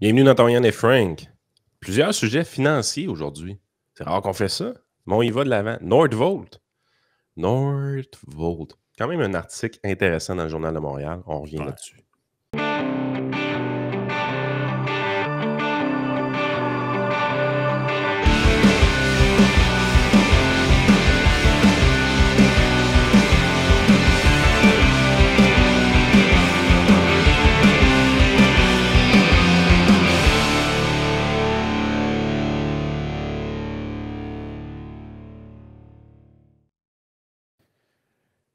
Bienvenue dans Torian et Frank. Plusieurs sujets financiers aujourd'hui. C'est rare qu'on fait ça, mais on y va de l'avant. Nordvolt. Nordvolt. Quand même un article intéressant dans le Journal de Montréal. On revient là-dessus.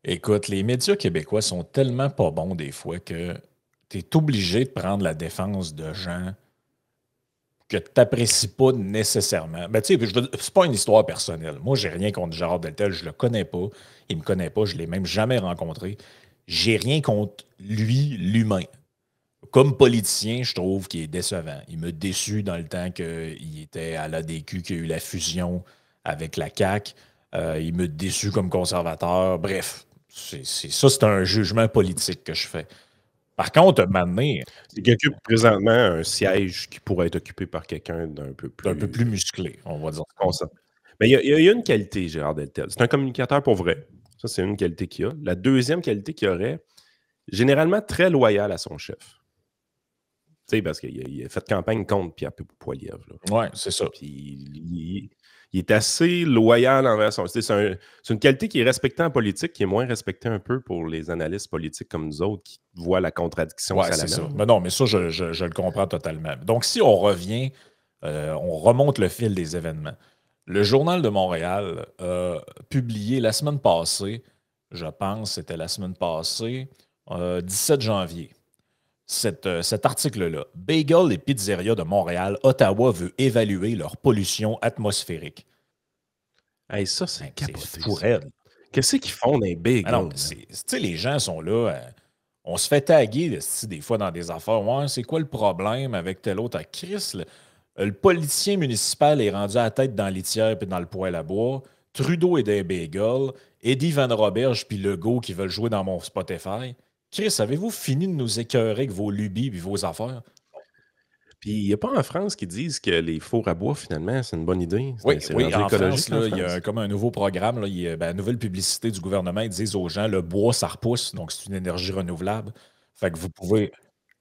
Écoute, les médias québécois sont tellement pas bons des fois que tu es obligé de prendre la défense de gens que tu n'apprécies pas nécessairement. Ben, tu sais, c'est pas une histoire personnelle. Moi, j'ai rien contre Gérard Deltel, je le connais pas. Il me connaît pas, je l'ai même jamais rencontré. J'ai rien contre lui, l'humain. Comme politicien, je trouve qu'il est décevant. Il m'a déçu dans le temps qu'il était à l'ADQ, qu'il y a eu la fusion avec la CAQ. Il m'a déçu comme conservateur. Bref, c'est un jugement politique que je fais. Par contre, maintenant, C'est qu'il occupe présentement un siège qui pourrait être occupé par quelqu'un d'un peu plus musclé, on va dire. Mais il y a une qualité, Gérard Deltel. C'est un communicateur pour vrai. Ça, c'est une qualité qu'il a. La deuxième qualité qu'il aurait, généralement très loyal à son chef. Tu sais, parce qu'il a fait campagne contre Pierre Poilievre. Oui, c'est ça. Puis il est assez loyal envers son... C'est une qualité qui est respectée en politique, qui est moins respectée un peu pour les analystes politiques comme nous autres qui voient la contradiction. Oui, c'est ça. Mais non, mais ça, je le comprends totalement. Donc, si on revient, on remonte le fil des événements. Le Journal de Montréal a publié la semaine passée, je pense, c'était la semaine passée, 17 janvier. Cet article-là. Bagel et Pizzeria de Montréal, Ottawa veut évaluer leur pollution atmosphérique. Hey, ça, c'est fou raide. Qu'est-ce qu'ils font dans les bagels? Tu sais, les gens sont là. On se fait taguer des fois dans des affaires. Ouais, c'est quoi le problème avec tel autre? Chris, le politicien municipal est rendu à la tête dans la litière puis dans le poêle à bois. Trudeau est des bagels. Eddie Van Roberge puis Legault qui veulent jouer dans mon Spotify. Chris, avez-vous fini de nous écœurer avec vos lubies et vos affaires? Puis il n'y a pas en France qui disent que les fours à bois, finalement, c'est une bonne idée. Oui, en France, là, il y a comme un nouveau programme, là, une nouvelle publicité du gouvernement. Ils disent aux gens, le bois, ça repousse, donc c'est une énergie renouvelable. Fait que vous pouvez...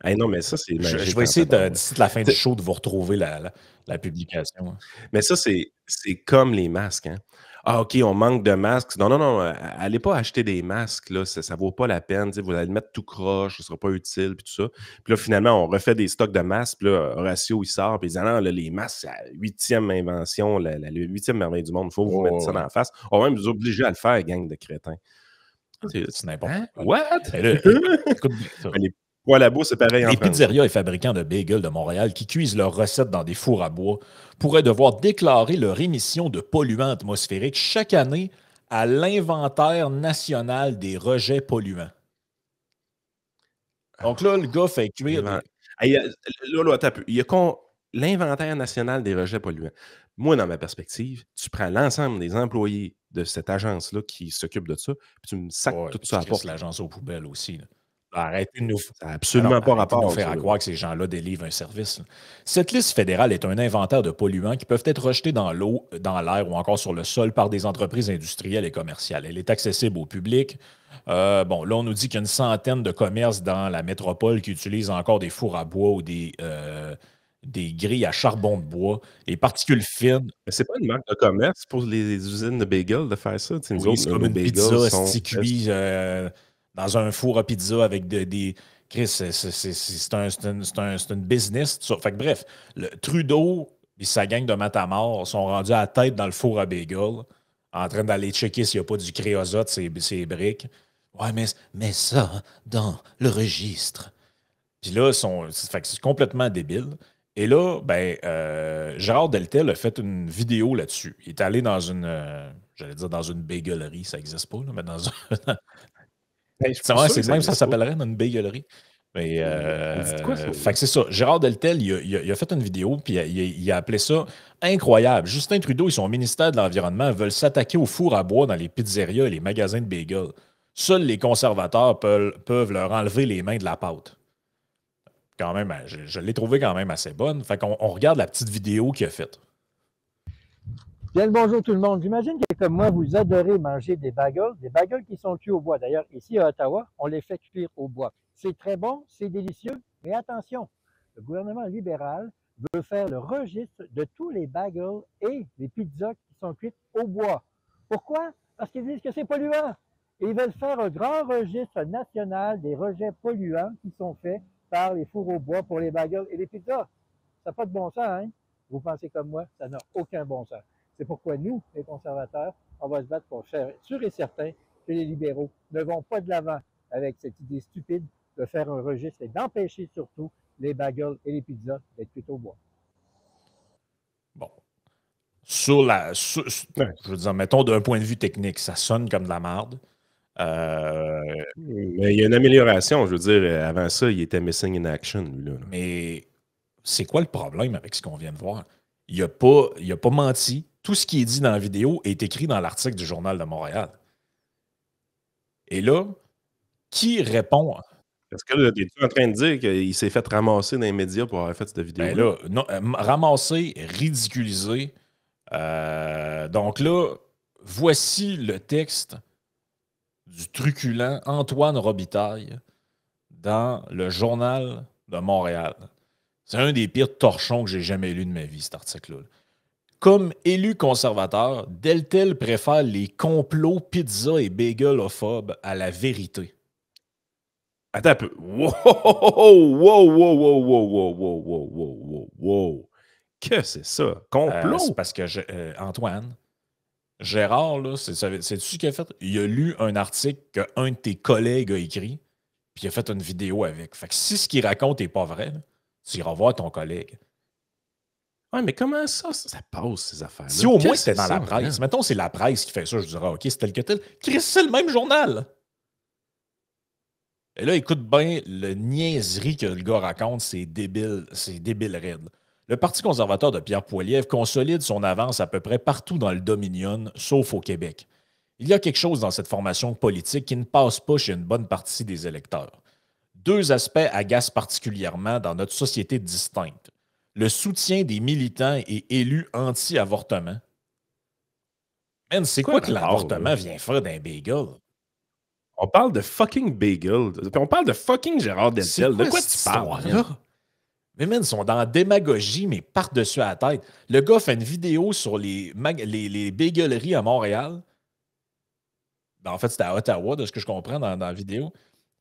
Hey, non, mais ça, c'est Je vais essayer, d'ici la fin du show, de vous retrouver la publication. Mais ça, c'est comme les masques. Hein? Ah, OK, on manque de masques. Non, allez pas acheter des masques, là, ça ne vaut pas la peine. Vous allez le mettre tout croche, ce ne sera pas utile, puis tout ça. Puis là, finalement, on refait des stocks de masques, puis là, Horacio, il sort, puis il dit, non, là, les masques, c'est la 8e invention, la 8e merveille du monde, il faut vous mettre ça dans la face. On va même vous obliger à le faire, gang de crétins. C'est n'importe quoi. What? Écoute bien ça. Ouais, la boue, c'est pareil en Les France. pizzerias et fabricants de bagels de Montréal qui cuisent leurs recettes dans des fours à bois pourraient devoir déclarer leur émission de polluants atmosphériques chaque année à l'Inventaire national des rejets polluants. Donc là, le gars fait cuire... Il y a l'Inventaire national des rejets polluants. Moi, dans ma perspective, tu prends l'ensemble des employés de cette agence-là qui s'occupent de ça, puis tu me sacs tout ça à la porte. L'agence aux poubelles aussi. Là. Arrêtez de nous Ça n'a absolument pas rapport à nous faire croire que ces gens-là délivrent un service. Là. Cette liste fédérale est un inventaire de polluants qui peuvent être rejetés dans l'eau, dans l'air ou encore sur le sol par des entreprises industrielles et commerciales. Elle est accessible au public. Là, on nous dit qu'il y a une centaine de commerces dans la métropole qui utilisent encore des fours à bois ou des grilles à charbon de bois, et particules fines. Mais c'est pas une marque de commerce pour les usines de bagels de faire ça. Oui, c'est comme une pizza cuite dans un four à pizza avec des... Chris, c'est une business. Tout ça. Fait que bref, Trudeau et sa gang de Matamor sont rendus à la tête dans le four à bagel, en train d'aller checker s'il n'y a pas du créosote, ces briques. Ouais, mais ça, dans le registre. Puis là, c'est complètement débile. Et là, Gérard Deltel a fait une vidéo là-dessus. Il est allé dans dans une bagelerie, ça n'existe pas, là, mais dans un... c'est même ça s'appellerait dans une bagelerie. Mais, fait que c'est ça. Gérard Deltel, il a fait une vidéo, puis il a appelé ça incroyable. Justin Trudeau et son ministère de l'Environnement veulent s'attaquer aux fours à bois dans les pizzerias et les magasins de bagels. Seuls les conservateurs peuvent leur enlever les mains de la pâte. quand même, je l'ai trouvé quand même assez bonne. Fait qu'on regarde la petite vidéo qu'il a faite. Bien le bonjour tout le monde. J'imagine que comme moi, vous adorez manger des bagels qui sont cuits au bois. D'ailleurs, ici à Ottawa, on les fait cuire au bois. C'est très bon, c'est délicieux, mais attention, le gouvernement libéral veut faire le registre de tous les bagels et les pizzas qui sont cuites au bois. Pourquoi? Parce qu'ils disent que c'est polluant. Et ils veulent faire un grand registre national des rejets polluants qui sont faits par les fours au bois pour les bagels et les pizzas. Ça n'a pas de bon sens, hein? Vous pensez comme moi, ça n'a aucun bon sens. C'est pourquoi nous, les conservateurs, on va se battre pour faire sûr et certain que les libéraux ne vont pas de l'avant avec cette idée stupide de faire un registre et d'empêcher surtout les bagels et les pizzas d'être cuites au bois. Bon. Je veux dire, mettons d'un point de vue technique, ça sonne comme de la merde. Mais il y a une amélioration. Je veux dire, avant ça, il était missing in action, lui, là. Mais c'est quoi le problème avec ce qu'on vient de voir? Il n'a pas menti. Tout ce qui est dit dans la vidéo est écrit dans l'article du Journal de Montréal. Et là, qui répond? Parce que là, es-tu en train de dire qu'il s'est fait ramasser dans les médias pour avoir fait cette vidéo? Ben là, non, ramasser, ridiculiser. Donc là, voici le texte du truculent Antoine Robitaille dans le Journal de Montréal. C'est un des pires torchons que j'ai jamais lu de ma vie, cet article-là. Comme élu conservateur, Deltel préfère les complots pizza et bagel-ophobes à la vérité. Attends un peu. Wow, wow, wow, wow, wow, wow, wow, wow, wow, wow. Que c'est ça? Complot? C'est parce que Antoine, Gérard, là, c'est-tu ce qu'il a fait? Il a lu un article qu'un de tes collègues a écrit, puis il a fait une vidéo avec. Fait que si ce qu'il raconte n'est pas vrai, là, tu iras voir ton collègue. Ouais, mais comment ça passe, ces affaires-là? Si au moins c'était dans la presse, mettons c'est la presse qui fait ça, je dirais, OK, c'est tel que tel. Chris, c'est le même journal. Et là, écoute bien le niaiserie que le gars raconte, c'est débile raide. Le Parti conservateur de Pierre Poilievre consolide son avance à peu près partout dans le Dominion, sauf au Québec. Il y a quelque chose dans cette formation politique qui ne passe pas chez une bonne partie des électeurs. Deux aspects agacent particulièrement dans notre société distincte. Le soutien des militants et élus anti-avortement. Man, c'est quoi que l'avortement vient faire d'un bagel? On parle de fucking bagel. Puis on parle de fucking Gérard Deltel. De quoi tu parles? Là? Mais man, ils sont dans la démagogie, mais par-dessus la tête. Le gars fait une vidéo sur les bageleries à Montréal. Ben, en fait, c'était à Ottawa, de ce que je comprends dans la vidéo.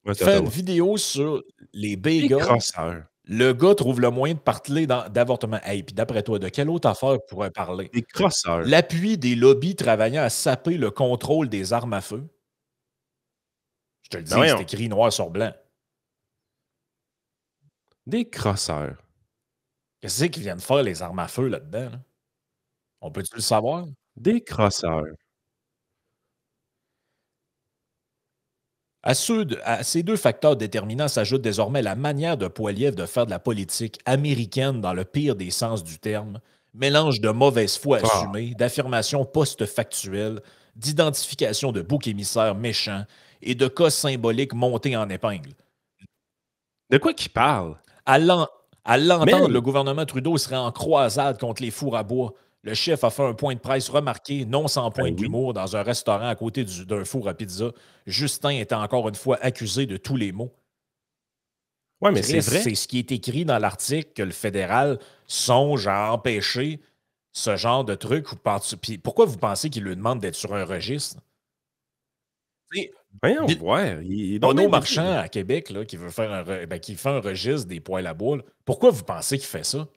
Ouais, il fait une vidéo sur les bagels. Le gars trouve le moyen de parler d'avortement. Hey, puis d'après toi, de quelle autre affaire pourrait parler? Des crosseurs. L'appui des lobbies travaillant à saper le contrôle des armes à feu. Je te le dis, c'est écrit noir sur blanc. Des crosseurs. Qu'est-ce qu'ils viennent faire les armes à feu là-dedans? Là? On peut-tu le savoir? Des crosseurs. À ces deux facteurs déterminants s'ajoute désormais la manière de Poilievre de faire de la politique américaine dans le pire des sens du terme, mélange de mauvaise foi assumée, d'affirmations post-factuelles, d'identification de boucs émissaires méchants et de cas symboliques montés en épingle. De quoi qu'il parle? À l'entendre, le gouvernement Trudeau serait en croisade contre les fours à bois. Le chef a fait un point de presse remarqué, non sans pointe d'humour, dans un restaurant à côté d'un four à pizza. Justin était encore une fois accusé de tous les maux. Oui, mais c'est vrai. C'est ce qui est écrit dans l'article que le fédéral songe à empêcher ce genre de truc. Puis pourquoi vous pensez qu'il lui demande d'être sur un registre? Voyons voir. Bono Marchand à Québec là, qui veut faire qui fait un registre des poêles à bois. Là. Pourquoi vous pensez qu'il fait ça?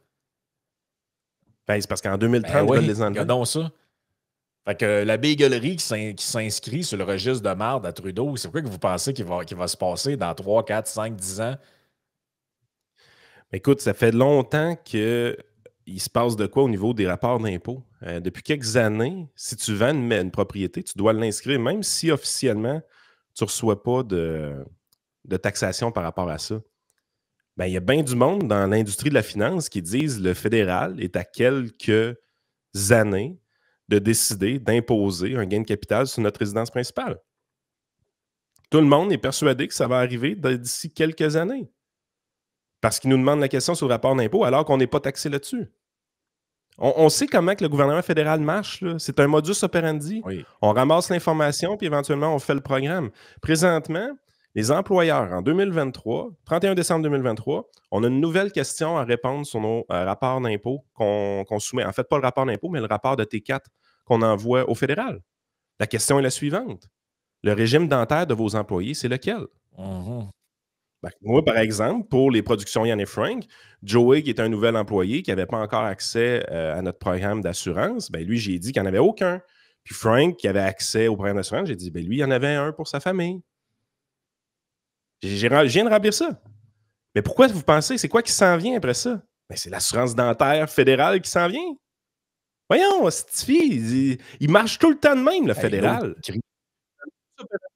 Ben, c'est parce qu'en 2030, ils veulent les enlever. Regardons ça. Fait que la bagelerie qui s'inscrit sur le registre de marde à Trudeau, c'est quoi que vous pensez qu'il va se passer dans 3, 4, 5, 10 ans? Écoute, ça fait longtemps qu'il se passe de quoi au niveau des rapports d'impôts. Depuis quelques années, si tu vends une propriété, tu dois l'inscrire, même si officiellement, tu ne reçois pas de taxation par rapport à ça. Ben, il y a bien du monde dans l'industrie de la finance qui disent que le fédéral est à quelques années de décider d'imposer un gain de capital sur notre résidence principale. Tout le monde est persuadé que ça va arriver d'ici quelques années. Parce qu'ils nous demandent la question sur le rapport d'impôt alors qu'on n'est pas taxé là-dessus. On sait comment que le gouvernement fédéral marche. C'est un modus operandi. Oui. On ramasse l'information, puis éventuellement, on fait le programme. Présentement, les employeurs, en 2023, 31 décembre 2023, on a une nouvelle question à répondre sur nos rapports d'impôt qu'on soumet. En fait, pas le rapport d'impôt, mais le rapport de T4 qu'on envoie au fédéral. La question est la suivante. Le régime dentaire de vos employés, c'est lequel? Moi, par exemple, pour les productions Yann et Frank, Joey, qui est un nouvel employé qui n'avait pas encore accès à notre programme d'assurance, ben lui, j'ai dit qu'il n'y en avait aucun. Puis Frank, qui avait accès au programme d'assurance, j'ai dit, ben lui, il y en avait un pour sa famille. Je viens de remplir ça. Mais pourquoi vous pensez, c'est quoi qui s'en vient après ça? Ben, c'est l'assurance dentaire fédérale qui s'en vient. Voyons, Stifi, il marche tout le temps de même, le fédéral.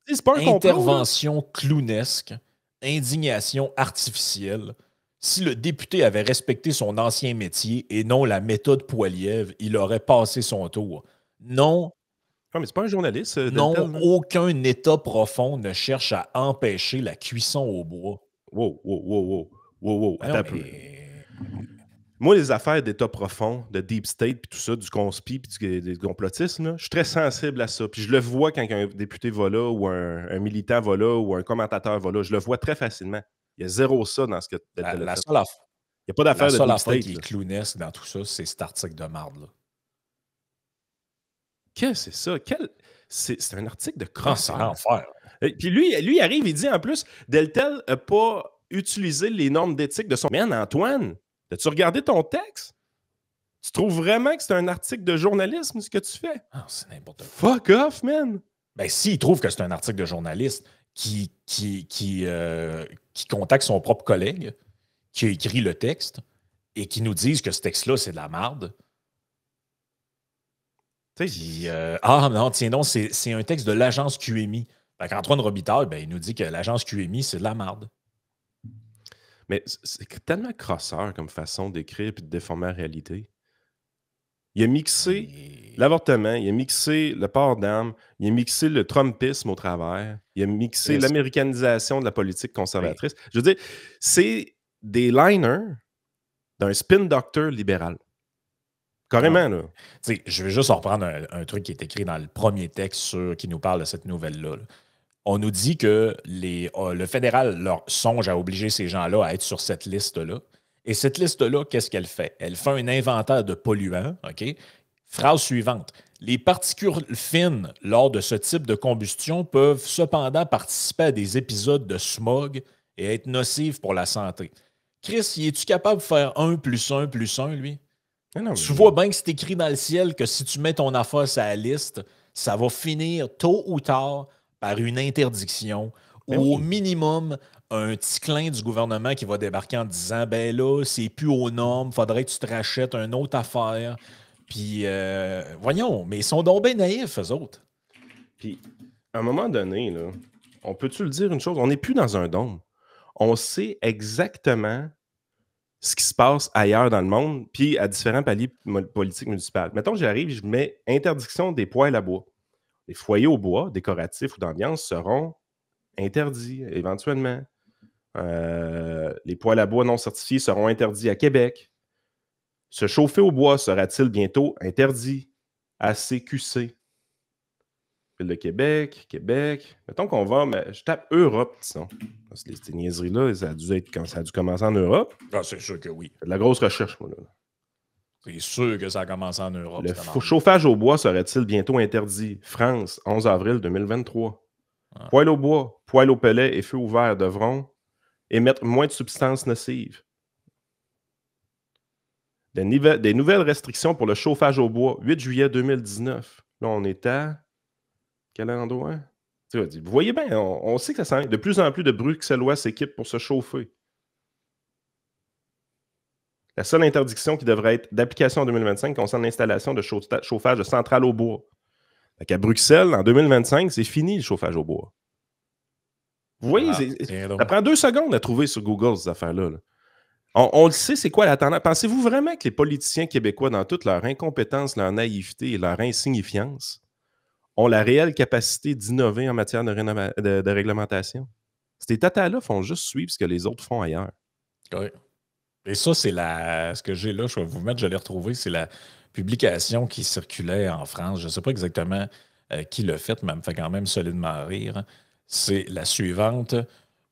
C'est pas un complot. Intervention clownesque. Indignation artificielle. Si le député avait respecté son ancien métier et non la méthode Poilievre, il aurait passé son tour. Non. Non, mais c'est pas un journaliste. Non, aucun État profond ne cherche à empêcher la cuisson au bois. Wow. Attends un peu. Moi, les affaires d'État profond, de Deep State, puis tout ça, du conspi, puis du complotisme, je suis très sensible à ça. Puis je le vois quand un député va là, ou un militant va là, ou un commentateur va là. Je le vois très facilement. Il y a zéro ça dans ce que tu as Il n'y a pas d'affaire de Deep State. Qui est clownesque dans tout ça, c'est cet article de marde, là. Qu'est-ce que c'est ça? C'est un article de crosseur. C'est l'enfer. Puis lui, il arrive, il dit en plus, Deltel n'a pas utilisé les normes d'éthique de son... Man, Antoine, as-tu regardé ton texte? Tu trouves vraiment que c'est un article de journalisme, ce que tu fais? Ah, c'est n'importe quoi. Fuck off, man! Ben, s'il trouve que c'est un article de journaliste qui contacte son propre collègue, qui a écrit le texte, et qui nous disent que ce texte-là, c'est de la merde. Non, tiens donc, c'est un texte de l'agence QMI. Antoine Robitaille, ben, il nous dit que l'agence QMI, c'est de la merde. Mais c'est tellement crosseur comme façon d'écrire et de déformer la réalité. Il a mixé l'avortement, il a mixé le port d'armes, il a mixé le trumpisme au travers, il a mixé l'américanisation de la politique conservatrice. Oui. Je veux dire, c'est des liners d'un spin doctor libéral. Carrément, là. Je vais juste reprendre un truc qui est écrit dans le premier texte qui nous parle de cette nouvelle-là. On nous dit que le fédéral leur songe à obliger ces gens-là à être sur cette liste-là. Et cette liste-là, qu'est-ce qu'elle fait? Elle fait un inventaire de polluants, OK? Phrase suivante. Les particules fines lors de ce type de combustion peuvent cependant participer à des épisodes de smog et être nocives pour la santé. Chris, es-tu capable de faire 1 + 1 + 1, lui? Non, tu vois bien que c'est écrit dans le ciel que si tu mets ton affaire sur la liste, ça va finir tôt ou tard par une interdiction ou au minimum un petit clin du gouvernement qui va débarquer en disant « Ben là, c'est plus aux normes, faudrait que tu te rachètes une autre affaire. » Puis, voyons, mais ils sont donc bien naïfs, eux autres. Puis, à un moment donné, là, on peut-tu le dire une chose? On n'est plus dans un dôme. On sait exactement ce qui se passe ailleurs dans le monde, puis à différents paliers politiques municipaux. Mettons que j'arrive, je mets interdiction des poêles à bois. Les foyers au bois, décoratifs ou d'ambiance, seront interdits éventuellement. Les poêles à bois non certifiés seront interdits à Québec. Se chauffer au bois sera-t-il bientôt interdit à CQC? Ville de Québec. Mettons qu'on va, mais je tape Europe, disons. Parce que ces niaiseries-là, ça a dû commencer en Europe. Ah, c'est sûr que oui. C'est de la grosse recherche, moi, là. C'est sûr que ça a commencé en Europe. Le chauffage au bois serait-il bientôt interdit? France, 11 avril 2023. Ah. Poêle au bois, poêle au pellet et feu ouvert devront émettre moins de substances nocives. Des nouvelles restrictions pour le chauffage au bois, 8 juillet 2019. Là, on est à quel endroit? Vous voyez bien, on sait que ça sent. De plus en plus de Bruxellois s'équipent pour se chauffer. La seule interdiction qui devrait être d'application en 2025 concerne l'installation de chauffage de centrales au bois. À Bruxelles, en 2025, c'est fini le chauffage au bois. Vous voyez, ça prend 2 secondes à trouver sur Google ces affaires-là. Là. On le sait, c'est quoi la tendance? Pensez-vous vraiment que les politiciens québécois, dans toute leur incompétence, leur naïveté et leur insignifiance, ont la réelle capacité d'innover en matière de réglementation? Ces tatas-là font juste suivre ce que les autres font ailleurs. Oui. Et ça, c'est ce que j'ai là, je vais vous mettre, je l'ai retrouvé, c'est la publication qui circulait en France. Je ne sais pas exactement qui l'a fait, mais elle me fait quand même solidement rire. C'est la suivante.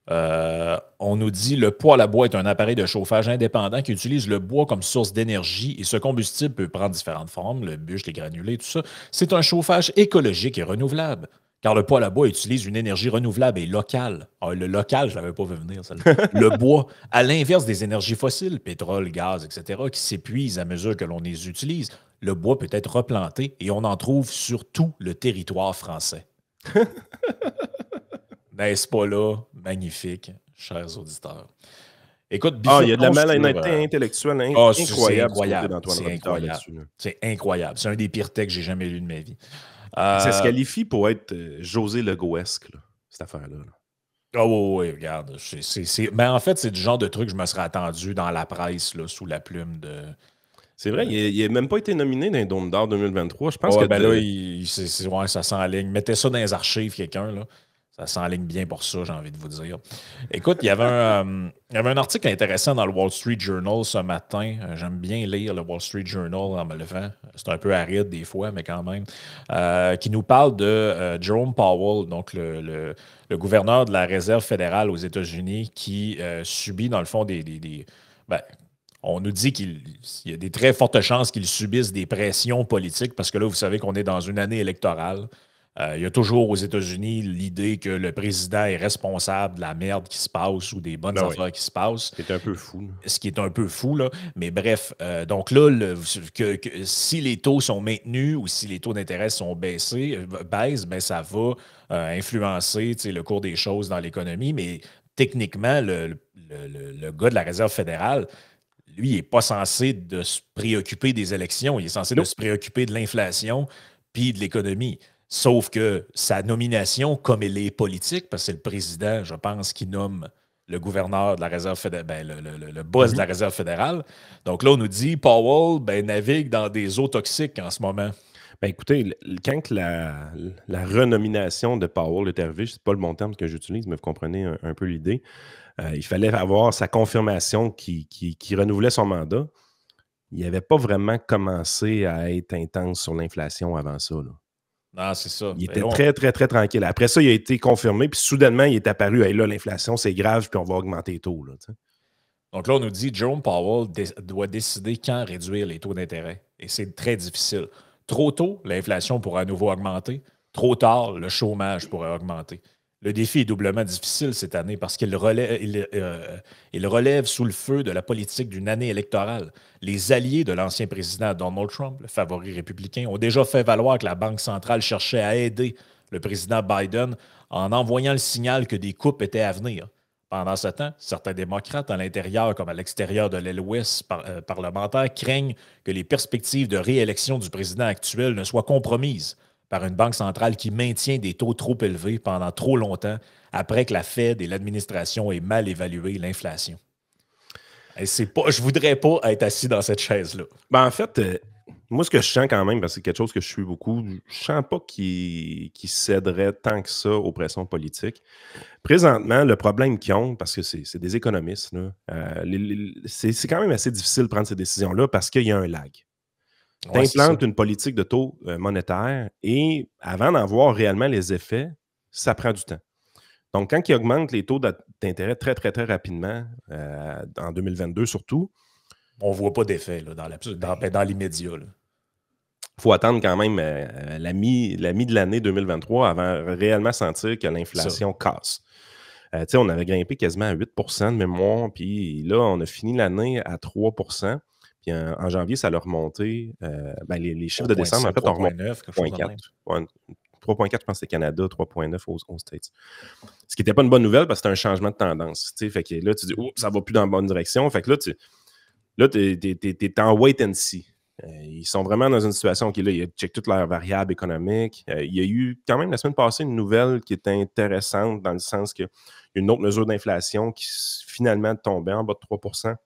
On nous dit le poêle à bois est un appareil de chauffage indépendant qui utilise le bois comme source d'énergie et ce combustible peut prendre différentes formes, le bûche, les granulés, tout ça. C'est un chauffage écologique et renouvelable. Car le poêle à bois utilise une énergie renouvelable et locale. Ah, le local, je ne l'avais pas vu venir, celle-là. Le bois, à l'inverse des énergies fossiles, pétrole, gaz, etc., qui s'épuisent à mesure que l'on les utilise, le bois peut être replanté et on en trouve sur tout le territoire français. N'est-ce pas là? Magnifique, chers auditeurs. Écoute, il y a de la malhonnêteté intellectuelle incroyable d'Antoine Robitaille là-dessus. C'est incroyable. C'est un des pires textes que j'ai jamais lu de ma vie. Ça se qualifie pour être José Legault-esque, cette affaire-là. Ah oui, regarde. Mais en fait, c'est du genre de truc que je me serais attendu dans la presse, là, sous la plume de... C'est vrai, il n'a même pas été nominé dans les Dômes d'Or 2023. Je pense que... là, ça s'enligne. Mettez ça dans les archives, quelqu'un, là. Ça s'enligne bien pour ça, j'ai envie de vous dire. Écoute, il y avait un article intéressant dans le Wall Street Journal ce matin. J'aime bien lire le Wall Street Journal en me levant. C'est un peu aride des fois, mais quand même. Qui nous parle de Jerome Powell, donc le gouverneur de la Réserve fédérale aux États-Unis, qui subit, dans le fond, on nous dit qu'il y a des très fortes chances qu'il subisse des pressions politiques parce que là, vous savez qu'on est dans une année électorale. Il y a toujours aux États-Unis l'idée que le président est responsable de la merde qui se passe ou des bonnes affaires qui se passent. C'est un peu fou. Ce qui est un peu fou, là. Mais bref, donc là, si les taux sont maintenus ou si les taux d'intérêt sont baissent, ben ça va influencer le cours des choses dans l'économie. Mais techniquement, le gars de la Réserve fédérale, lui, il n'est pas censé de se préoccuper des élections. Il est censé de se préoccuper de l'inflation puis de l'économie. Sauf que sa nomination, comme elle est politique, parce que c'est le président, je pense, qui nomme le gouverneur de la Réserve fédérale, le boss de la Réserve fédérale. Donc là, on nous dit, Powell navigue dans des eaux toxiques en ce moment. Écoutez, quand la renomination de Powell est arrivée, ce n'est pas le bon terme que j'utilise, mais vous comprenez un peu l'idée, il fallait avoir sa confirmation qui renouvelait son mandat. Il n'avait pas vraiment commencé à être intense sur l'inflation avant ça, là. Non, c'est ça. Il était très, très, très tranquille. Après ça, il a été confirmé, puis soudainement, il est apparu, hey, là, l'inflation, c'est grave, puis on va augmenter les taux. Là, donc là, on nous dit Jerome Powell doit décider quand réduire les taux d'intérêt. Et c'est très difficile. Trop tôt, l'inflation pourra à nouveau augmenter. Trop tard, le chômage pourrait augmenter. Le défi est doublement difficile cette année parce qu'il relève sous le feu de la politique d'une année électorale. Les alliés de l'ancien président Donald Trump, le favori républicain, ont déjà fait valoir que la Banque centrale cherchait à aider le président Biden en envoyant le signal que des coupes étaient à venir. Pendant ce temps, certains démocrates, à l'intérieur comme à l'extérieur de l'aile ouest parlementaire, craignent que les perspectives de réélection du président actuel ne soient compromises par une banque centrale qui maintient des taux trop élevés pendant trop longtemps après que la Fed et l'administration aient mal évalué l'inflation. Je ne voudrais pas être assis dans cette chaise-là. En fait, moi, ce que je sens quand même, parce que c'est quelque chose que je suis beaucoup, je ne sens pas qu'il céderait tant que ça aux pressions politiques. Présentement, le problème qu'ils ont, parce que c'est des économistes, là, c'est quand même assez difficile de prendre ces décisions-là parce qu'il y a un lag. Tu implantes une politique de taux monétaire et avant d'en voir réellement les effets, ça prend du temps. Donc, quand ils augmentent les taux d'intérêt très, très, très rapidement, en 2022 surtout, on ne voit pas d'effet dans l'immédiat. Il faut attendre quand même la mi de l'année 2023 avant réellement sentir que l'inflation casse. On avait grimpé quasiment à 8 de mémoire, puis là, on a fini l'année à 3 puis en janvier, ça a remonté. Les chiffres de décembre, en fait, ont remonté 3,4. 3,4, je pense que c'est Canada, 3,9 aux States. Ce qui n'était pas une bonne nouvelle parce que c'était un changement de tendance. Fait que là, tu dis, ça ne va plus dans la bonne direction. Fait que là, tu es en wait and see. Ils sont vraiment dans une situation qui, là, ils checkent toutes leurs variables économiques. Il y a eu quand même la semaine passée une nouvelle qui était intéressante dans le sens qu'il y a une autre mesure d'inflation qui finalement tombait en bas de 3 %.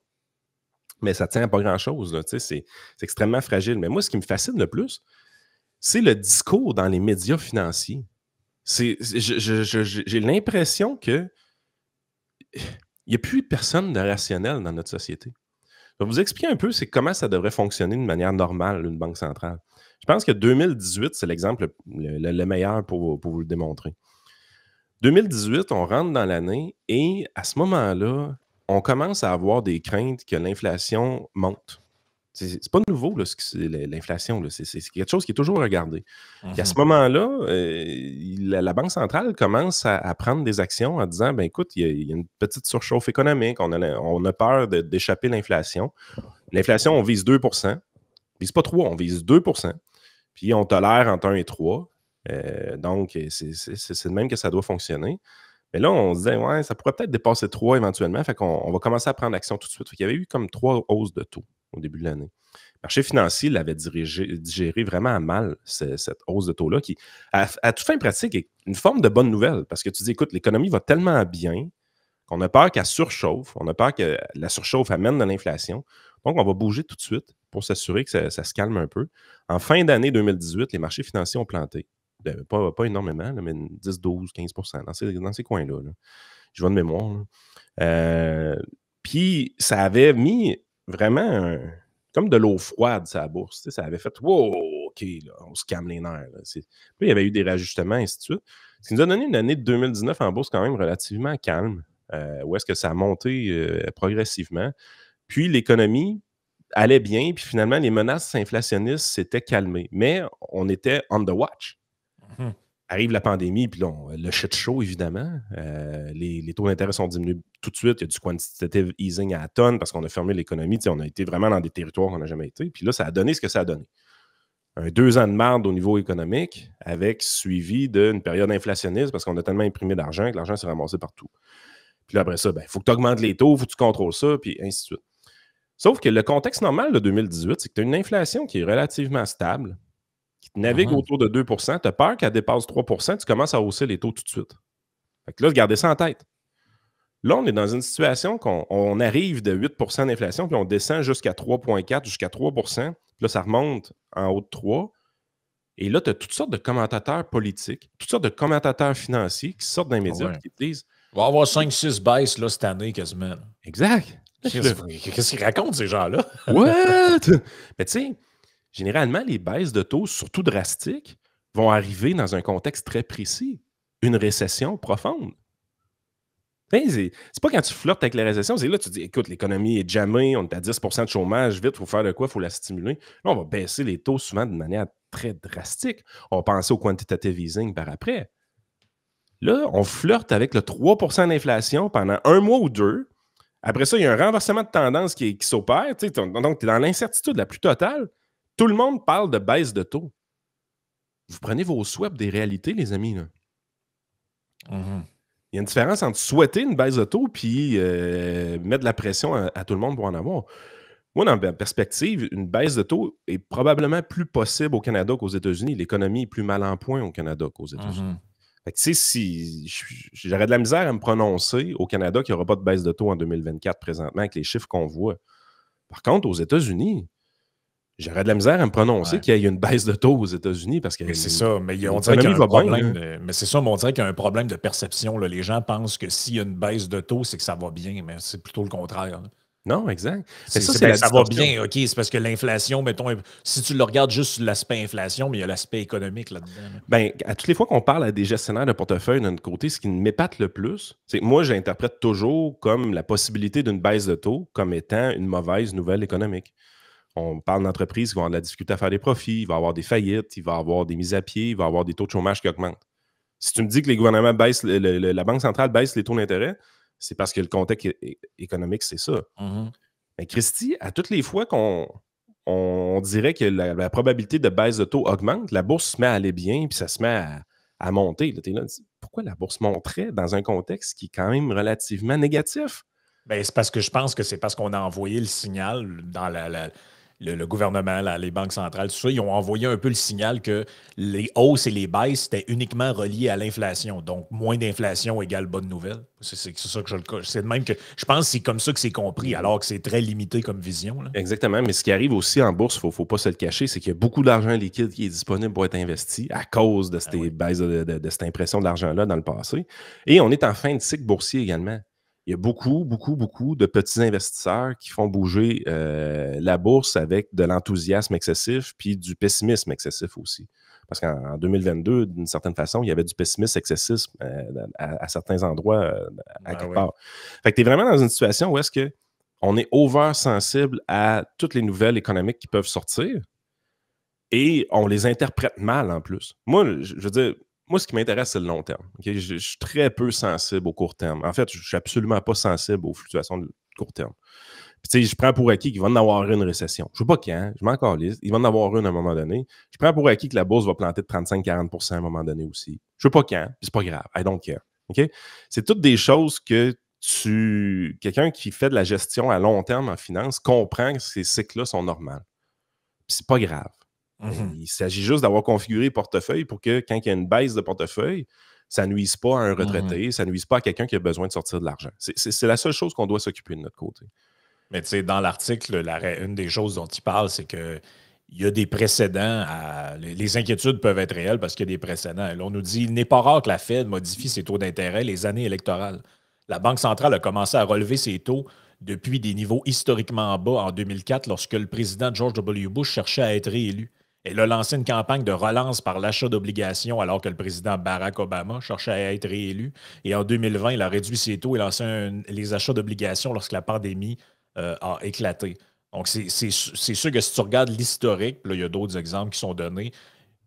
Mais ça ne tient à pas grand-chose. C'est extrêmement fragile. Mais moi, ce qui me fascine le plus, c'est le discours dans les médias financiers. J'ai l'impression que il n'y a plus personne de rationnel dans notre société. Je vais vous expliquer un peu comment ça devrait fonctionner de manière normale, une banque centrale. Je pense que 2018, c'est l'exemple le meilleur pour vous le démontrer. 2018, on rentre dans l'année et à ce moment-là, on commence à avoir des craintes que l'inflation monte. C'est pas nouveau, l'inflation. C'est quelque chose qui est toujours regardé. Et à ce moment-là, la Banque centrale commence à prendre des actions en disant, ben écoute, il y a une petite surchauffe économique, on a peur d'échapper l'inflation. L'inflation, on vise 2 %. On vise pas 3, on vise 2 %. Puis on tolère entre 1 et 3. Donc, c'est de même que ça doit fonctionner. Mais là, on se disait, ouais, ça pourrait peut-être dépasser 3 éventuellement. Fait qu'on va commencer à prendre action tout de suite. Fait qu'il y avait eu comme 3 hausses de taux au début de l'année. Le marché financier l'avait digéré vraiment à mal, cette hausse de taux-là, qui, à toute fin pratique, est une forme de bonne nouvelle. Parce que tu dis, écoute, l'économie va tellement bien qu'on a peur qu'elle surchauffe. On a peur que la surchauffe amène de l'inflation. Donc, on va bouger tout de suite pour s'assurer que ça se calme un peu. En fin d'année 2018, les marchés financiers ont planté. Pas énormément, là, mais 10, 12, 15 % dans ces coins-là. Là. Je vois de mémoire. Puis, ça avait mis vraiment comme de l'eau froide sur la bourse. Tu sais, ça avait fait « Wow, OK, là, on se calme les nerfs. » Puis, il y avait eu des rajustements, et ainsi de suite. Ce qui nous a donné une année de 2019 en bourse quand même relativement calme, où est-ce que ça a monté progressivement. Puis, l'économie allait bien, puis finalement, les menaces inflationnistes s'étaient calmées. Mais on était on the watch. Arrive la pandémie, puis là, le shit show, évidemment. Les taux d'intérêt sont diminués tout de suite. Il y a du quantitative easing à la tonne parce qu'on a fermé l'économie. On a été vraiment dans des territoires qu'on n'a jamais été. Puis là, ça a donné ce que ça a donné. 2 ans de marde au niveau économique, avec suivi d'une période inflationniste parce qu'on a tellement imprimé d'argent que l'argent s'est ramassé partout. Puis là, après ça, il faut que tu augmentes les taux, il faut que tu contrôles ça, puis ainsi de suite. Sauf que le contexte normal de 2018, c'est que tu as une inflation qui est relativement stable, qui navigue autour de 2 %, tu as peur qu'elle dépasse 3 %, tu commences à hausser les taux tout de suite. Fait que là, gardez ça en tête. Là, on est dans une situation qu'on arrive de 8 % d'inflation, puis on descend jusqu'à 3,4 jusqu'à 3 %. Puis là, ça remonte en haut de 3. Et là, tu as toutes sortes de commentateurs politiques, toutes sortes de commentateurs financiers qui sortent dans les médias et qui disent il va y avoir 5-6 baisses là, cette année quasiment. Exact. Qu'est-ce qu'ils racontent, ces gens-là? What? Mais tu sais, généralement, les baisses de taux, surtout drastiques, vont arriver dans un contexte très précis. Une récession profonde. C'est pas quand tu flirtes avec la récession, c'est là que tu dis, écoute, l'économie est jamais, on est à 10 % de chômage, vite, il faut faire de quoi, il faut la stimuler. Là, on va baisser les taux souvent de manière très drastique. On va penser au quantitative easing par après. Là, on flirte avec le 3 % d'inflation pendant 1 mois ou 2. Après ça, il y a un renversement de tendance qui s'opère. Donc, tu es dans l'incertitude la plus totale. Tout le monde parle de baisse de taux. Vous prenez vos swaps des réalités, les amis. Là. Il y a une différence entre souhaiter une baisse de taux puis mettre de la pression à tout le monde pour en avoir. Moi, dans ma perspective, une baisse de taux est probablement plus possible au Canada qu'aux États-Unis. L'économie est plus mal en point au Canada qu'aux États-Unis. Fait que, si j'aurais de la misère à me prononcer au Canada qu'il n'y aura pas de baisse de taux en 2024 présentement avec les chiffres qu'on voit. Par contre, aux États-Unis, j'aurais de la misère à me prononcer qu'il y ait une baisse de taux aux États-Unis parce que. Mais c'est ça, mais on dirait qu'il y a un problème. Mais c'est ça, mais on dirait qu'il y a un problème de perception. Là. Les gens pensent que s'il y a une baisse de taux, c'est que ça va bien, mais c'est plutôt le contraire. Là. Non, exact. Ça va bien, OK, c'est parce que l'inflation, mettons, si tu le regardes juste sur l'aspect inflation, mais il y a l'aspect économique là-dedans. Là. Bien, à toutes les fois qu'on parle à des gestionnaires de portefeuille de notre côté, ce qui m'épate le plus, c'est que moi, j'interprète toujours comme la possibilité d'une baisse de taux comme étant une mauvaise nouvelle économique. On parle d'entreprises qui vont avoir de la difficulté à faire des profits, il va y avoir des faillites, il va y avoir des mises à pied, il va y avoir des taux de chômage qui augmentent. Si tu me dis que les gouvernements baissent, la Banque centrale baisse les taux d'intérêt, c'est parce que le contexte économique, c'est ça. Mais Christy, à toutes les fois qu'on dirait que la probabilité de baisse de taux augmente, la bourse se met à aller bien, puis ça se met à monter. Là, pourquoi la bourse monterait dans un contexte qui est quand même relativement négatif? Ben, c'est parce que je pense que c'est parce qu'on a envoyé le signal dans le gouvernement, les banques centrales, tout ça, ils ont envoyé un peu le signal que les hausses et les baisses étaient uniquement reliées à l'inflation. Donc, moins d'inflation égale bonne nouvelle. C'est ça que c'est de même que je pense que c'est comme ça que c'est compris, alors que c'est très limité comme vision. Là. Exactement. Mais ce qui arrive aussi en bourse, il ne faut pas se le cacher, c'est qu'il y a beaucoup d'argent liquide qui est disponible pour être investi à cause de cette baisse de cette impression de l'argent-là dans le passé. Et on est en fin de cycle boursier également. il y a beaucoup de petits investisseurs qui font bouger la bourse avec de l'enthousiasme excessif puis du pessimisme excessif aussi. Parce qu'en 2022, d'une certaine façon, il y avait du pessimisme excessif à certains endroits à quelque part. Fait que tu es vraiment dans une situation où est-ce qu'on est over-sensible à toutes les nouvelles économiques qui peuvent sortir et on les interprète mal en plus. Moi, je veux dire, moi, ce qui m'intéresse, c'est le long terme. Okay? Je suis très peu sensible au court terme. En fait, je ne suis absolument pas sensible aux fluctuations de court terme. Puis, je prends pour acquis qu'il va en avoir une récession. Je ne sais pas quand, je m'en calisse. Il va en avoir une à un moment donné. Je prends pour acquis que la bourse va planter de 35-40% à un moment donné aussi. Je ne sais pas quand, puis c'est pas grave. I don't care. Okay? C'est toutes des choses que quelqu'un qui fait de la gestion à long terme en finance comprend que ces cycles-là sont normaux. Puis c'est pas grave. Il s'agit juste d'avoir configuré le portefeuille pour que quand il y a une baisse de portefeuille, ça ne nuise pas à un retraité, ça ne nuise pas à quelqu'un qui a besoin de sortir de l'argent. C'est la seule chose qu'on doit s'occuper de notre côté. Mais tu sais, dans l'article, une des choses dont il parle, c'est qu'il y a des précédents. Les inquiétudes peuvent être réelles parce qu'il y a des précédents. Et là, on nous dit il n'est pas rare que la Fed modifie ses taux d'intérêt les années électorales. La Banque centrale a commencé à relever ses taux depuis des niveaux historiquement bas en 2004 lorsque le président George W. Bush cherchait à être réélu. Elle a lancé une campagne de relance par l'achat d'obligations alors que le président Barack Obama cherchait à être réélu. Et en 2020, il a réduit ses taux et lancé les achats d'obligations lorsque la pandémie a éclaté. Donc, c'est sûr que si tu regardes l'historique, là, il y a d'autres exemples qui sont donnés,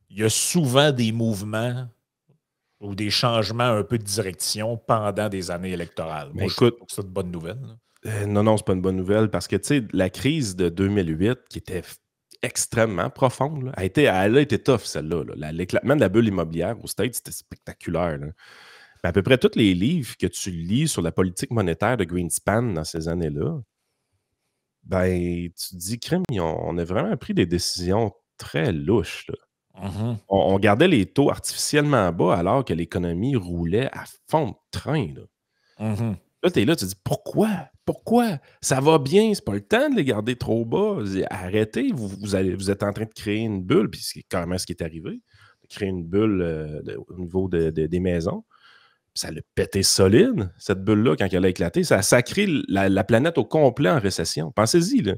il y a souvent des mouvements ou des changements un peu de direction pendant des années électorales. Moi, je trouve que c'est une bonne nouvelle. Non, c'est pas une bonne nouvelle parce que, tu sais, la crise de 2008, qui était extrêmement profonde, là, elle a été tough, celle-là. Là. L'éclatement de la bulle immobilière aux States, c'était spectaculaire. Là. Mais à peu près tous les livres que tu lis sur la politique monétaire de Greenspan dans ces années-là, ben, tu te dis, crime, on a vraiment pris des décisions très louches. Là. On gardait les taux artificiellement bas alors que l'économie roulait à fond de train. Là. Là, tu es là, tu te dis pourquoi? Pourquoi? Ça va bien, c'est pas le temps de les garder trop bas. Arrêtez, vous êtes en train de créer une bulle, puis c'est carrément ce qui est arrivé, de créer une bulle au niveau des maisons. Puis ça l'a pété solide, cette bulle-là, quand elle a éclaté. Ça a sacré la planète au complet en récession. Pensez-y, là.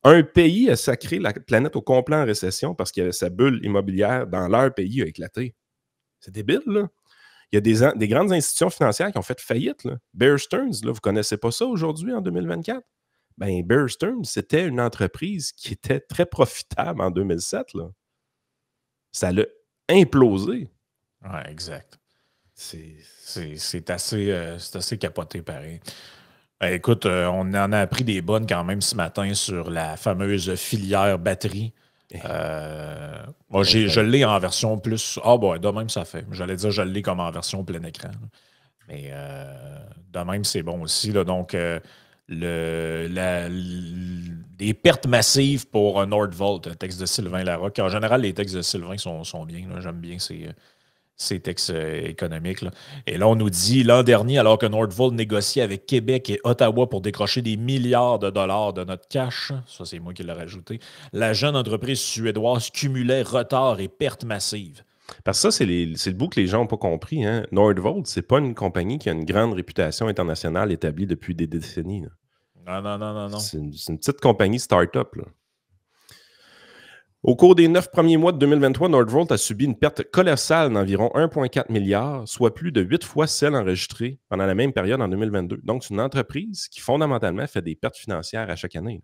Un pays a sacré la planète au complet en récession parce que sa bulle immobilière dans leur pays a éclaté. C'est débile, là. Il y a des grandes institutions financières qui ont fait faillite. Là. Bear Stearns, là, vous ne connaissez pas ça aujourd'hui, en 2024? Ben, Bear Stearns, c'était une entreprise qui était très profitable en 2007. Là. Ça l'a implosé. Oui, exact. C'est assez capoté, pareil. Ben, écoute, on en a appris des bonnes quand même ce matin sur la fameuse filière batterie. Moi, je l'ai en version plus. Ah, bon, de même, ça fait. J'allais dire, je l'ai comme en version plein écran. Là. Mais de même, c'est bon aussi. Là. Donc, des pertes massives pour Nordvolt, un texte de Sylvain Larocque. En général, les textes de Sylvain sont bien. Là. J'aime bien ces textes économiques. Là. Et là, on nous dit, l'an dernier, alors que Nordvolt négociait avec Québec et Ottawa pour décrocher des milliards de dollars de notre cash, ça c'est moi qui l'ai rajouté, la jeune entreprise suédoise cumulait retard et pertes massives. Parce que ça, c'est le bout que les gens n'ont pas compris. Hein? Nordvolt, c'est pas une compagnie qui a une grande réputation internationale établie depuis des décennies. Là. Non. C'est une petite compagnie start-up. Là. Au cours des 9 premiers mois de 2023, Nordvolt a subi une perte colossale d'environ 1,4 milliard, soit plus de 8 fois celle enregistrée pendant la même période en 2022. Donc, c'est une entreprise qui, fondamentalement, fait des pertes financières à chaque année.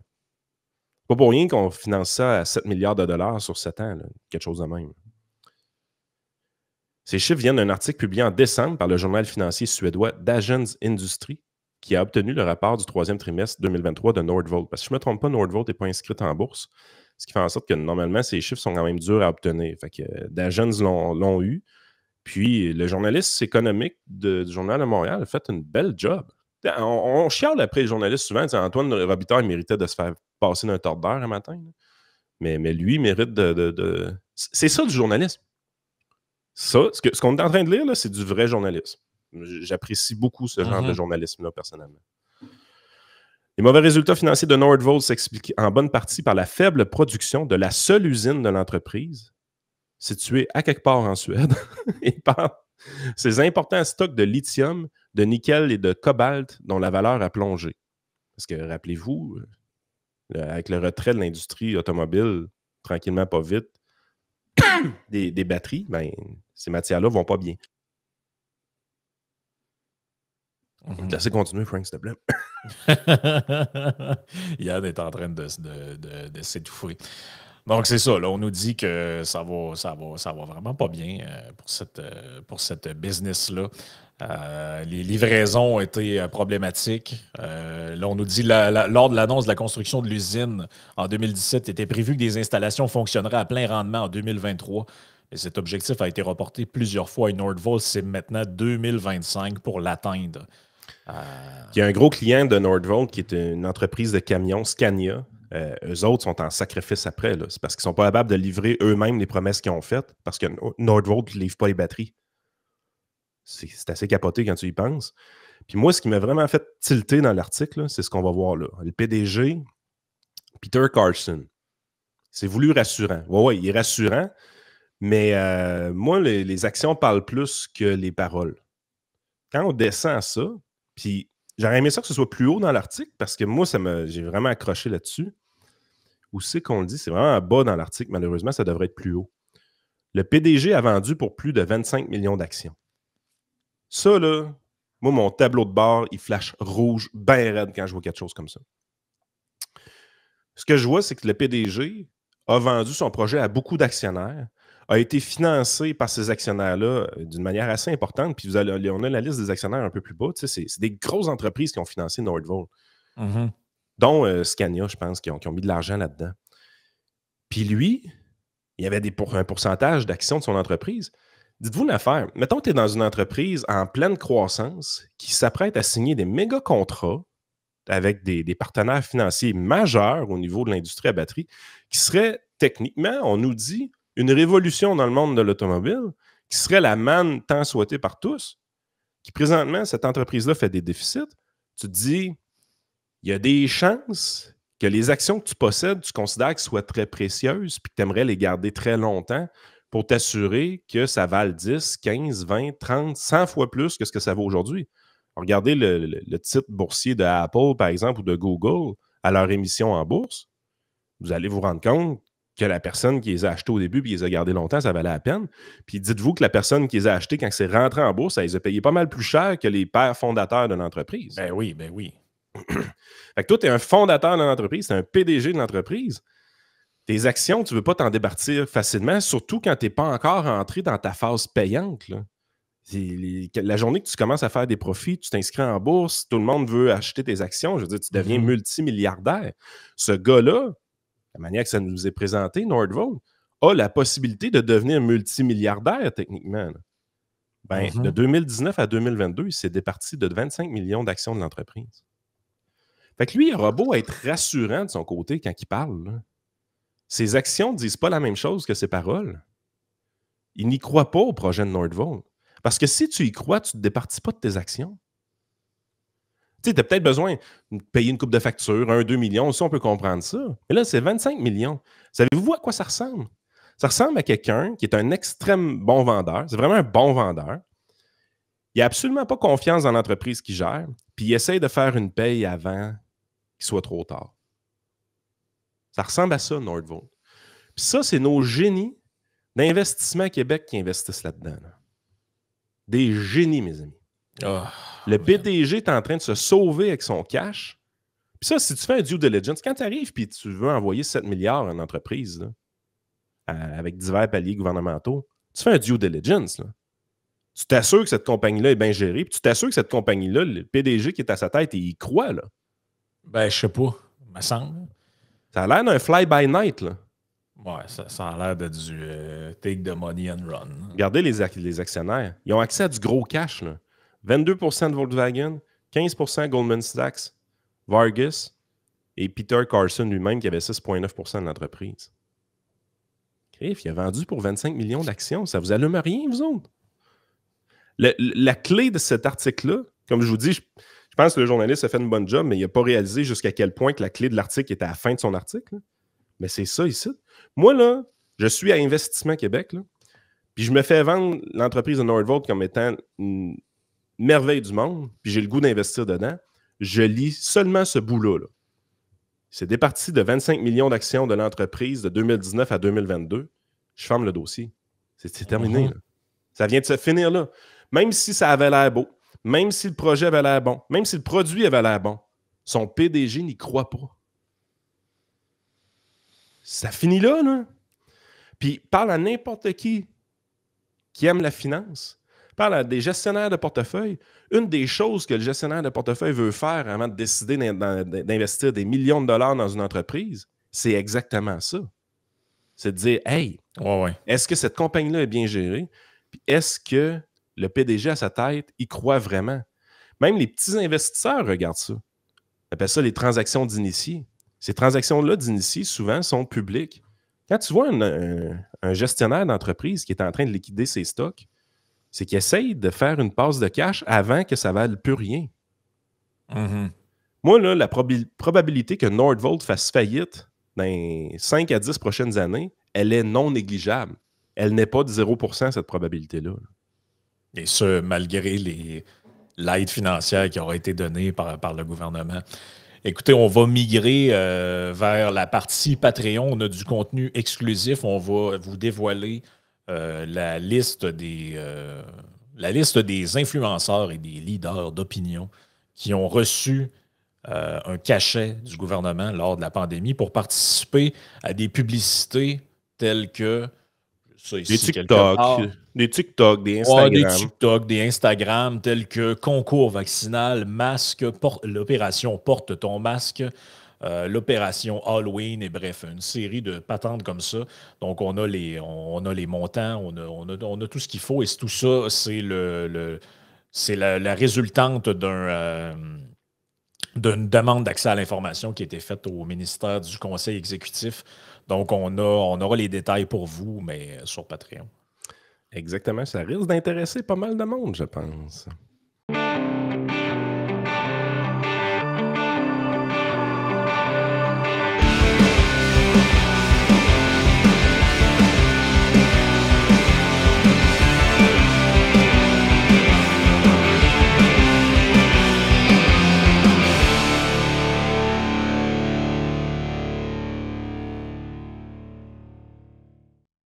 Pas pour rien qu'on finance ça à 7 milliards de dollars sur 7 ans, là. Quelque chose de même. Ces chiffres viennent d'un article publié en décembre par le journal financier suédois Dagens Industri, qui a obtenu le rapport du 3e trimestre 2023 de Nordvolt. Parce que je ne me trompe pas, Nordvolt n'est pas inscrite en bourse. Ce qui fait en sorte que normalement, ces chiffres sont quand même durs à obtenir. Fait que Dagens l'ont eu. Puis le journaliste économique du Journal de Montréal a fait une belle job. On chiale après les journalistes souvent. Antoine Robitaille méritait de se faire passer d'un tordeur un matin. Mais lui mérite de... C'est ça du journalisme. Ça, ce qu'on est en train de lire, là, c'est du vrai journalisme. J'apprécie beaucoup ce genre de journalisme-là, personnellement. Les mauvais résultats financiers de Nordvolt s'expliquent en bonne partie par la faible production de la seule usine de l'entreprise, située à quelque part en Suède, et par ses importants stocks de lithium de nickel et de cobalt dont la valeur a plongé. Parce que, rappelez-vous, avec le retrait de l'industrie automobile, tranquillement, pas vite, des batteries, ben, ces matières-là ne vont pas bien. Laissez continuer, Frank, s'il te plaît. Yann est en train de s'étouffer. Donc, c'est ça. Là, on nous dit que ça va vraiment pas bien pour cette business-là. Les livraisons ont été problématiques. Là, on nous dit lors de l'annonce de la construction de l'usine en 2017, il était prévu que des installations fonctionneraient à plein rendement en 2023. Et cet objectif a été reporté plusieurs fois et Nordvolt, c'est maintenant 2025 pour l'atteindre. Il y a un gros client de Nordvolt qui est une entreprise de camions, Scania. Eux autres sont en sacrifice après. C'est parce qu'ils ne sont pas capables de livrer eux-mêmes les promesses qu'ils ont faites parce que Nordvolt ne livre pas les batteries. C'est assez capoté quand tu y penses. Puis moi, ce qui m'a vraiment fait tilter dans l'article, c'est ce qu'on va voir là. Le PDG, Peter Carson, c'est voulu rassurant. Oui, il est rassurant, mais moi, les actions parlent plus que les paroles. Quand on descend à ça, puis j'aurais aimé ça que ce soit plus haut dans l'article parce que moi, j'ai vraiment accroché là-dessus. Où c'est qu'on le dit? C'est vraiment bas dans l'article. Malheureusement, ça devrait être plus haut. Le PDG a vendu pour plus de 25 millions d'actions. Ça, là, moi, mon tableau de bord, il flash rouge, bien raide quand je vois quelque chose comme ça. Ce que je vois, c'est que le PDG a vendu son projet à beaucoup d'actionnaires, a été financé par ces actionnaires-là d'une manière assez importante. Puis on a la liste des actionnaires un peu plus bas. C'est des grosses entreprises qui ont financé Nordvolt. Mm-hmm. Dont Scania, je pense, qui ont mis de l'argent là-dedans. Puis lui, il y avait un pourcentage d'actions de son entreprise. Dites-vous une affaire. Mettons que tu es dans une entreprise en pleine croissance qui s'apprête à signer des méga contrats avec des partenaires financiers majeurs au niveau de l'industrie à batterie, qui serait techniquement, on nous dit, une révolution dans le monde de l'automobile, qui serait la manne tant souhaitée par tous, qui présentement, cette entreprise-là fait des déficits. Tu te dis, il y a des chances que les actions que tu possèdes, tu considères qu'elles soient très précieuses puis que tu aimerais les garder très longtemps pour t'assurer que ça vale 10, 15, 20, 30, 100 fois plus que ce que ça vaut aujourd'hui. Regardez le titre boursier de Apple, par exemple, ou de Google à leur émission en bourse. Vous allez vous rendre compte que la personne qui les a achetés au début et qui les a gardés longtemps, ça valait la peine. Puis dites-vous que la personne qui les a achetés, quand c'est rentré en bourse, ça les a payés pas mal plus cher que les pères fondateurs de l'entreprise. Ben oui, ben oui. Fait que toi, tu es un fondateur de l'entreprise, tu es un PDG de l'entreprise. Tes actions, tu ne veux pas t'en départir facilement, surtout quand tu n'es pas encore entré dans ta phase payante. Là. La journée que tu commences à faire des profits, tu t'inscris en bourse, tout le monde veut acheter tes actions, je veux dire, tu deviens multimilliardaire. Ce gars-là, la manière que ça nous est présenté, Nordvolt, a la possibilité de devenir multimilliardaire techniquement. Ben, de 2019 à 2022, il s'est départi de 25 millions d'actions de l'entreprise. Fait que lui, il aura beau être rassurant de son côté quand il parle. Là. Ses actions ne disent pas la même chose que ses paroles. Il n'y croit pas au projet de Nordvolt. Parce que si tu y crois, tu ne te départis pas de tes actions. Tu sais, tu as peut-être besoin de payer une coupe de facture, 1-2 millions, ça, on peut comprendre ça. Mais là, c'est 25 millions. Savez-vous à quoi ça ressemble? Ça ressemble à quelqu'un qui est un extrême bon vendeur. C'est vraiment un bon vendeur. Il n'a absolument pas confiance dans l'entreprise qu'il gère, puis il essaye de faire une paye avant qu'il soit trop tard. Ça ressemble à ça, Nordvolt. Puis ça, c'est nos génies d'investissement à Québec qui investissent là-dedans. Là. Des génies, mes amis. Oh, le PDG est en train de se sauver avec son cash. Puis ça, si tu fais un due diligence, quand tu arrives et tu veux envoyer 7 milliards à une entreprise là, avec divers paliers gouvernementaux, tu fais un due diligence. Là. Tu t'assures que cette compagnie-là est bien gérée, puis tu t'assures que cette compagnie-là, le PDG qui est à sa tête, il y croit. Là. Ben, je sais pas. Me semble. Ça a l'air d'un fly-by-night. Là. Ouais, ça a l'air de du take the money and run. Regardez les actionnaires. Ils ont accès à du gros cash. Là. 22% de Volkswagen, 15% Goldman Sachs, Vargas et Peter Carson lui-même qui avait 6,9% de l'entreprise. Il a vendu pour 25 millions d'actions. Ça vous allume rien, vous autres? La clé de cet article-là, comme je vous dis, je pense que le journaliste a fait une bonne job, mais il n'a pas réalisé jusqu'à quel point que la clé de l'article était à la fin de son article. Là. Mais c'est ça ici. Moi, là, je suis à Investissement Québec, là, puis je me fais vendre l'entreprise de Nordvolt comme étant une merveille du monde, puis j'ai le goût d'investir dedans, je lis seulement ce bout-là. Là. C'est départi de 25 millions d'actions de l'entreprise de 2019 à 2022. Je ferme le dossier. C'est terminé. Là. Ça vient de se finir là. Même si ça avait l'air beau, même si le projet avait l'air bon, même si le produit avait l'air bon, son PDG n'y croit pas. Ça finit là, là. Puis parle à n'importe qui aime la finance, parle à des gestionnaires de portefeuille. Une des choses que le gestionnaire de portefeuille veut faire avant de décider d'investir des millions de dollars dans une entreprise, c'est exactement ça. C'est de dire, hey, est-ce que cette compagnie-là est bien gérée? Puis est-ce que le PDG à sa tête y croit vraiment? Même les petits investisseurs regardent ça. On appelle ça les transactions d'initiés. Ces transactions-là d'initiés, souvent, sont publiques. Quand tu vois un gestionnaire d'entreprise qui est en train de liquider ses stocks, c'est qu'il essaye de faire une passe de cash avant que ça ne vaille plus rien. Moi, là, la probabilité que Nordvolt fasse faillite dans les 5 à 10 prochaines années, elle est non négligeable. Elle n'est pas de 0%, cette probabilité-là. Et ce, malgré l'aide financière qui aura été donnée par le gouvernement. Écoutez, on va migrer vers la partie Patreon. On a du contenu exclusif. On va vous dévoiler la liste des influenceurs et des leaders d'opinion qui ont reçu un cachet du gouvernement lors de la pandémie pour participer à des publicités telles que des TikTok, des Instagram. Des TikTok, des Instagram, tels que concours vaccinal, masque, l'opération Porte ton masque, l'opération Halloween, et bref, une série de patentes comme ça. Donc, on a les montants, on a tout ce qu'il faut, et tout ça, c'est la résultante d'une demande d'accès à l'information qui a été faite au ministère du Conseil exécutif. Donc, on aura les détails pour vous, mais sur Patreon. Exactement. Ça risque d'intéresser pas mal de monde, je pense.